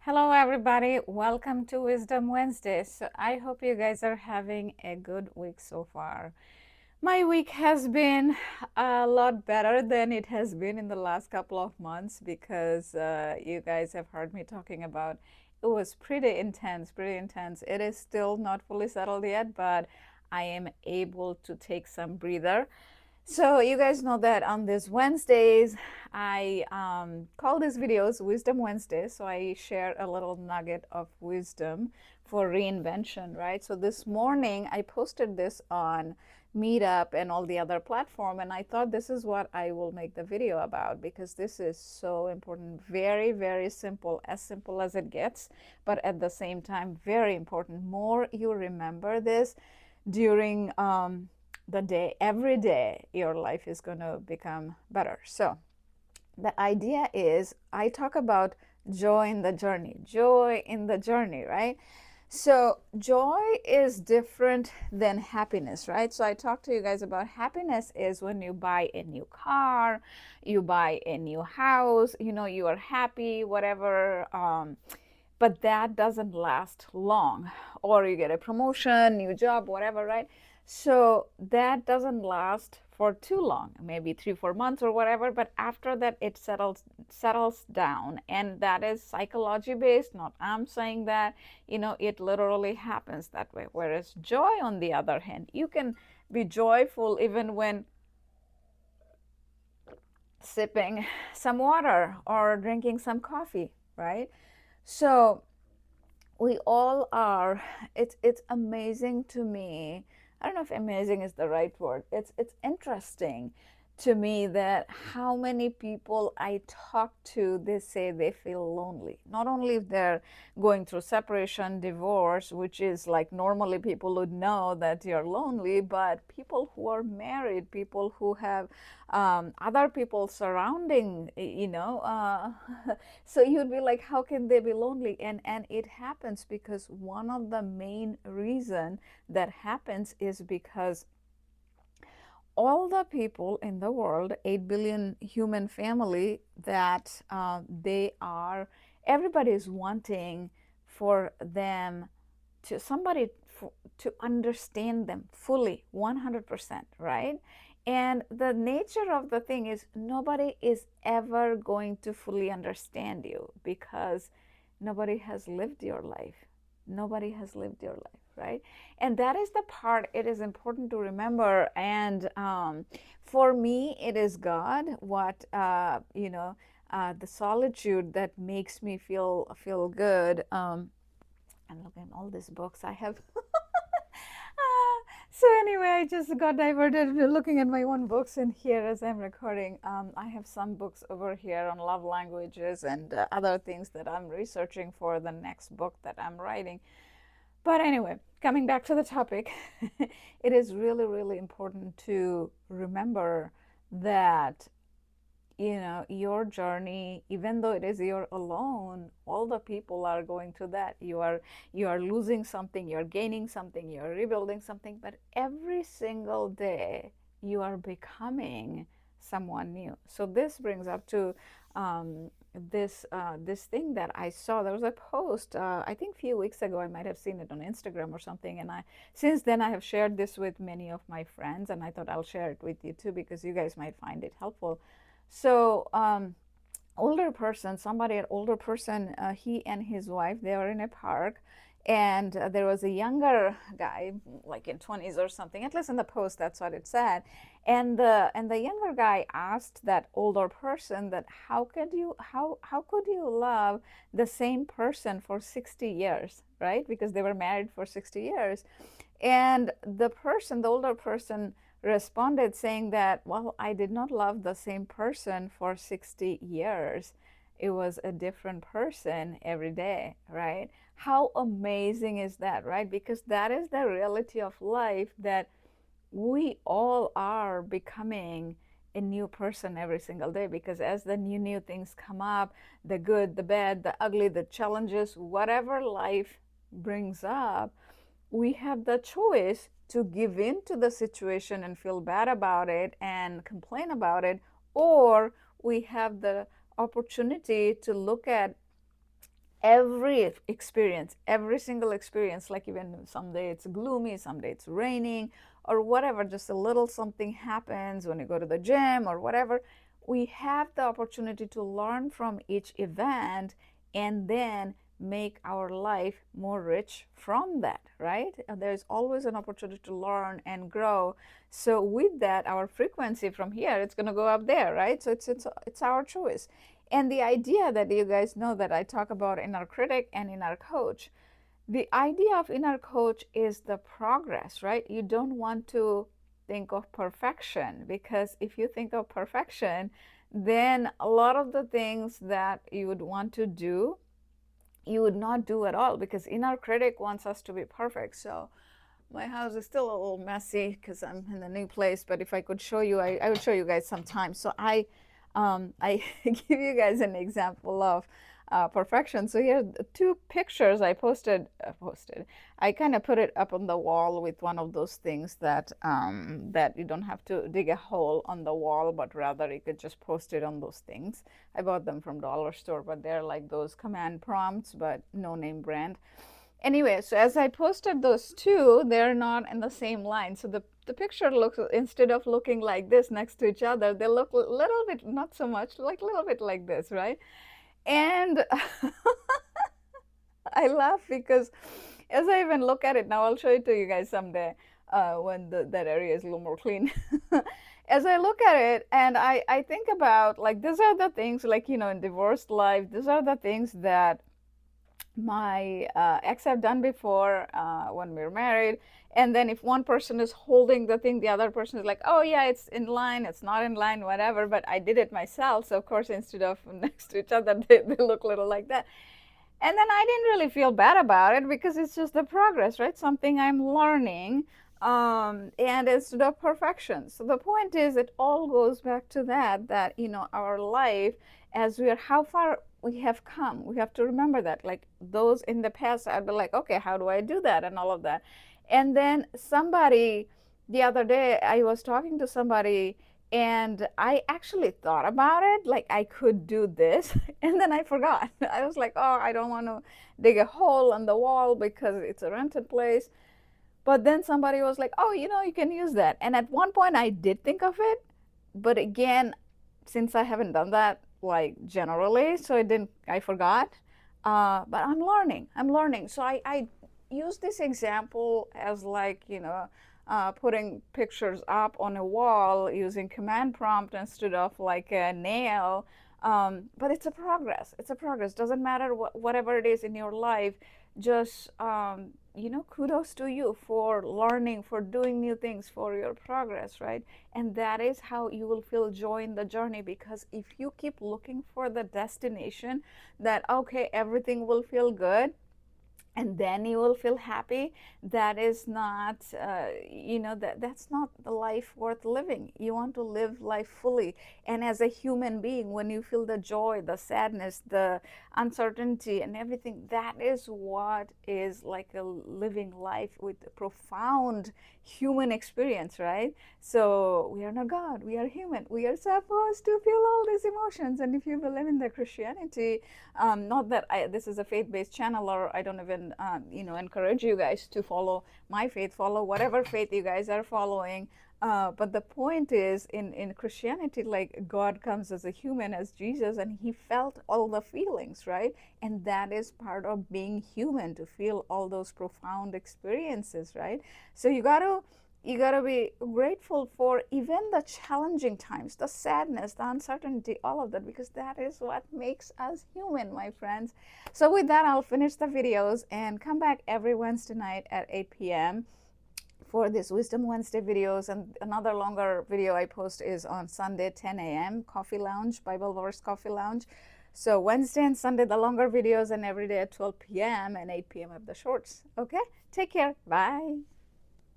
Hello, everybody. Welcome to Wisdom Wednesday. So, I hope you guys are having a good week so far. My week has been a lot better than it has been in the last couple of months because you guys have heard me talking about it was pretty intense, pretty intense. It is still not fully settled yet, but I am able to take some breather. So you guys know that on these Wednesdays, I call these videos Wisdom Wednesdays. So I share a little nugget of wisdom for reinvention, right? So this morning I posted this on Meetup and all the other platform, and I thought this is what I will make the video about because this is so important. Very, very simple as it gets, but at the same time, very important. More you remember this during the day, every day, your life is going to become better. So the idea is I talk about joy in the journey, right? So joy is different than happiness, right? So I talked to you guys about happiness is when you buy a new car, you buy a new house, you are happy, whatever. But that doesn't last long, or you get a promotion, new job, whatever, right? So that doesn't last for too long, maybe 3 4 months or whatever, but after that it settles down, and that is psychology based, not I'm saying that. It literally happens that way. Whereas joy, on the other hand, you can be joyful even when sipping some water or drinking some coffee, right? So we all are. It's amazing to me. I don't know if amazing is the right word. It's interesting to me that how many people I talk to, they say they feel lonely. Not only if they're going through separation, divorce, which is like normally people would know that you're lonely, but people who are married, people who have other people surrounding, so you'd be like, how can they be lonely? And it happens because one of the main reason that happens is because all the people in the world, 8 billion human family, that everybody is wanting for them to somebody to understand them fully, 100%, right? And the nature of the thing is nobody is ever going to fully understand you because nobody has lived your life. Nobody has lived your life, right? And that is the part it is important to remember. And for me, it is God. The solitude that makes me feel good. And look at all these books I have. So anyway, I just got diverted looking at my own books in here as I'm recording. I have some books over here on love languages and other things that I'm researching for the next book that I'm writing. But anyway, coming back to the topic, it is really, really important to remember that your journey, even though it is you're alone, all the people are going through that. You are losing something, you're gaining something, you're rebuilding something, but every single day you are becoming someone new. So this brings up to this thing that I saw. There was a post, I think a few weeks ago. I might have seen it on Instagram or something, and I since then I have shared this with many of my friends, and I thought I'll share it with you too because you guys might find it helpful. So, somebody, an older person, he and his wife, they were in a park, and there was a younger guy, like in 20s or something. At least in the post, that's what it said. And the younger guy asked that older person that how could you love the same person for 60 years, right? Because they were married for 60 years. And the older person responded saying that, well, I did not love the same person for 60 years. It was a different person every day, right? How amazing is that, right? Because that is the reality of life, that we all are becoming a new person every single day, because as the new things come up, the good, the bad, the ugly, the challenges, whatever life brings up, we have the choice to give in to the situation and feel bad about it and complain about it, or we have the opportunity to look at every experience, every single experience, like even someday it's gloomy, someday it's raining, or whatever, just a little something happens when you go to the gym or whatever, we have the opportunity to learn from each event and then make our life more rich from that, right? And there's always an opportunity to learn and grow. So with that, our frequency from here, it's going to go up there, right? So it's our choice. And the idea that you guys know that I talk about inner critic and inner coach, the idea of inner coach is the progress, right? You don't want to think of perfection, because if you think of perfection, then a lot of the things that you would want to do, you would not do at all, because inner critic wants us to be perfect. So my house is still a little messy because I'm in a new place, but if I could show you, I would show you guys sometime. So I give you guys an example of perfection. So here are two pictures I posted. I kind of put it up on the wall with one of those things that that you don't have to dig a hole on the wall, but rather you could just post it on those things. I bought them from dollar store, but they're like those command prompts, but no name brand. Anyway, so as I posted those two, they're not in the same line. So the picture looks, instead of looking like this next to each other, they look a little bit, not so much, like a little bit like this, right? And I laugh because as I even look at it now, I'll show it to you guys someday when that area is a little more clean. As I look at it and I think about, like, these are the things, like, you know, in divorced life, these are the things that my ex have done before when we were married. And then if one person is holding the thing, the other person is like, oh yeah, it's in line, it's not in line, whatever, but I did it myself. So of course, instead of next to each other, they look a little like that. And then I didn't really feel bad about it, because it's just the progress, right? Something I'm learning, and it's the perfection. So the point is, it all goes back to that, you know, our life, as we are, how far we have come, we have to remember that. Like those in the past, I'd be like, okay, how do I do that, and all of that. And then somebody, the other day, I was talking to somebody, and I actually thought about it, like I could do this, and then I forgot. I was like, oh, I don't want to dig a hole in the wall because it's a rented place. But then somebody was like, oh, you know, you can use that. And at one point I did think of it, but again, since I haven't done that like generally, so I forgot. But I'm learning. So I use this example as, like, you know, putting pictures up on a wall using command prompt instead of like a nail. But it's a progress. It's a progress. Doesn't matter whatever it is in your life. Just you know, kudos to you for learning, for doing new things, for your progress, right? And that is how you will feel joy in the journey. Because if you keep looking for the destination, that okay, everything will feel good and then you will feel happy, that is not you know, that's not the life worth living. You want to live life fully. And as a human being, when you feel the joy, the sadness, the uncertainty and everything, that is what is like a living life with a profound human experience, right? So we are not God, we are human, we are supposed to feel all these emotions. And if you believe in the Christianity, not that this is a faith-based channel, or I don't even you know, encourage you guys to follow my faith, follow whatever faith you guys are following. But the point is, in Christianity, like, God comes as a human, as Jesus, and he felt all the feelings, right? And that is part of being human, to feel all those profound experiences, right? So you gotta be grateful for even the challenging times, the sadness, the uncertainty, all of that, because that is what makes us human, my friends. So with that, I'll finish the videos and come back every Wednesday night at 8 p.m. for this Wisdom Wednesday videos. And another longer video I post is on Sunday, 10 a.m. Coffee Lounge, Bible Verse Coffee Lounge. So Wednesday and Sunday, the longer videos, and every day at 12 p.m. and 8 p.m. of the shorts. Okay? Take care. Bye.